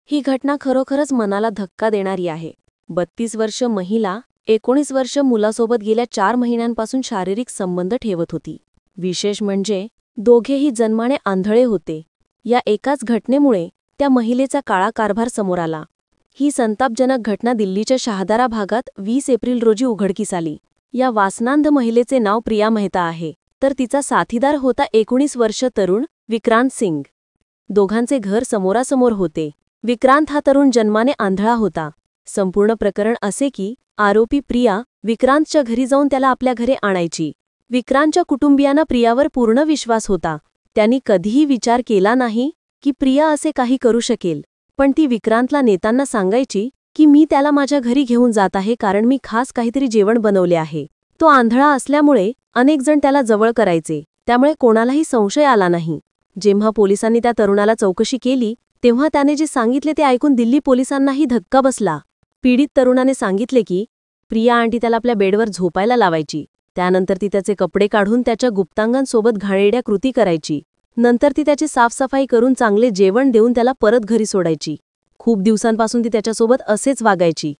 ही घटना खरोखरच मनाला धक्का देणारी आहे. 32 वर्ष महिला 19 वर्ष मुलासोबत गेल्या 4 महिन्यांपासून शारीरिक संबंध ठेवत होती. विशेष म्हणजे दोघेही जन्माने आंधळे होते. या एकाच घटनेमुळे त्या महिलेचा काळा कारभार समोर आला. ही संतापजनक घटना दिल्लीच्या शहादारा भागात 20 एप्रिल रोजी उघडकीस आली. या वासनांध महिलेचे नाव प्रिया मेहता आहे, तर तिचा साथीदार होता 19 वर्ष तरुण विक्रांत सिंग. दोघांचे घर समोरासमोर होते. विक्रांत हा तरुण जन्माने आंधळा होता. संपूर्ण प्रकरण असे की आरोपी प्रिया विक्रांतच्या घरी जाऊन त्याला आपल्या घरी आणायची. विक्रांतच्या कुटुंबियांना प्रियावर पूर्ण विश्वास होता. त्यांनी कधीही विचार केला नाही की प्रिया असे काही करू शकेल. पण ती विक्रांतला नेताना सांगायची की मी त्याला माझ्या घरी घेऊन जात आहे कारण मी खास काहीतरी जेवण बनवले आहे. तो आंधळा असल्यामुळे अनेक जण त्याला जवळ करायचे, त्यामुळे कोणालाही संशय आला नाही. जेव्हा पोलिसांनी त्या तरुणाला चौकशी केली तेव्हा त्याने जे सांगितले ते ऐकून दिल्ली पोलिसांनाही धक्का बसला. पीडित तरुणाने सांगितले की प्रिया आंटी त्याला आपल्या बेडवर झोपायला लावायची. त्यानंतर ती त्याचे कपडे काढून त्याच्या गुप्तांगांसोबत घाणेरड्या कृती करायची. नंतर ती त्याची साफसफाई करून चांगले जेवण देऊन त्याला परत घरी सोडायची. खूप दिवसांपासून ती त्याच्यासोबत असेच वागायची.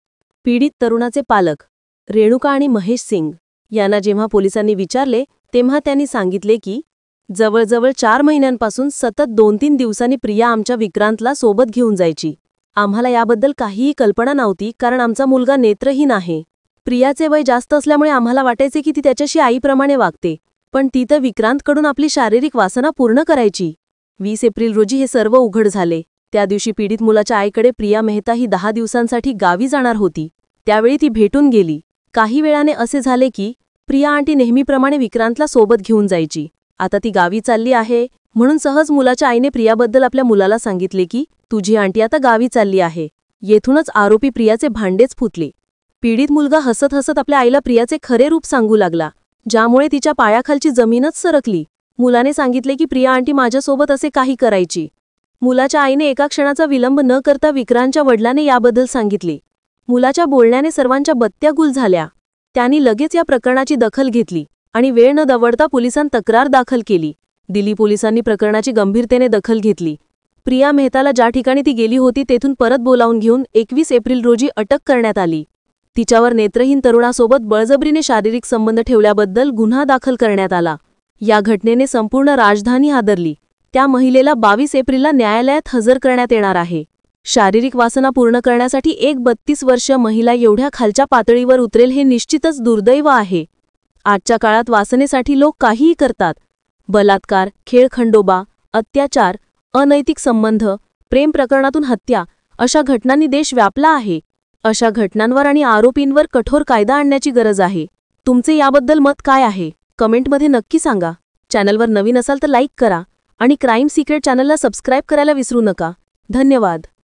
पीडित तरुणाचे पालक रेणुका आणि महेश सिंग यांना जेव्हा पोलिसांनी विचारले तेव्हा त्यांनी सांगितले की जवळजवळ 4 महिन्यांपासून सतत 2-3 दिवसांनी प्रिया आमच्या विक्रांतला सोबत घेऊन जायची. आम्हाला याबद्दल काहीही कल्पना नव्हती कारण आमचा मुलगा नेत्रहीन आहे. प्रियाचे वय जास्त असल्यामुळे आम्हाला वाटायचे की ती त्याच्याशी आईप्रमाणे वागते, पण ती तर विक्रांतकडून आपली शारीरिक वासना पूर्ण करायची. 20 एप्रिल रोजी हे सर्व उघड झाले. त्या दिवशी पीडित मुलाच्या आईकडे प्रिया मेहता ही 10 दिवसांसाठी गावी जाणार होती. त्यावेळी ती भेटून गेली. काही वेळाने असे झाले की प्रिया आंटी नेहमीप्रमाणे विक्रांतला सोबत घेऊन जायची. आता ती गावी चालली आहे म्हणून सहज मुलाच्या आईने प्रियाबद्दल आपल्या मुलाला सांगितले की तुझी आंटी आता गावी चालली आहे. येथूनच आरोपी प्रियाचे भांडेच फुटले. पीडित मुलगा हसत हसत आपल्या आईला प्रियाचे खरे रूप सांगू लागला, ज्यामुळे तिच्या पायाखालची जमीनच सरकली. मुलाने सांगितले की प्रिया आंटी माझ्यासोबत असे काही करायची. मुलाच्या आईने एका क्षणाचा विलंब न करता विक्रांतच्या वडिलांना याबद्दल सांगितले. मुलाच्या बोलण्याने सर्वांच्या बत्त्या गुल झाल्या. त्यांनी लगेच या प्रकरणाची दखल घेतली आणि वेळ न दवडता पोलिसांत तक्रार दाखल केली. दिल्ली पोलिसांनी प्रकरणाची गंभीरतेने दखल घेतली. प्रिया मेहताला ज्या ठिकाणी ती गेली होती तेथून परत बोलावून घेऊन 21 एप्रिल रोजी अटक करण्यात आली. तिच्यावर नेत्रहीन तरुणासोबत बळजबरीने शारीरिक संबंध ठेवल्याबद्दल गुन्हा दाखल करण्यात आला. या घटनेने संपूर्ण राजधानी हादरली. त्या महिलेला 22 एप्रिलला न्यायालयात हजर करण्यात येणार आहे. शारीरिक वासना पूर्ण करण्यासाठी एक 32 वर्ष महिला एवढ्या खालच्या पातळीवर उतरेल हे निश्चितच दुर्दैव आहे. आजच्या काळात वासनेसाठी लोक काहीही करतात. बलात्कार, खेळखंडोबा, अत्याचार, अनैतिक संबंध, प्रेम प्रकरणातून हत्या अशा घटनांनी देश व्यापला आहे. अशा घटनांवर आणि आरोपींवर कठोर कायदा आणण्याची गरज आहे. तुमचे याबद्दल मत काय आहे? कमेंटमध्ये नक्की सांगा. चॅनलवर नवीन असाल तर लाईक करा आणि क्राईम सिक्रेट चॅनलला सबस्क्राईब करायला विसरू नका. धन्यवाद.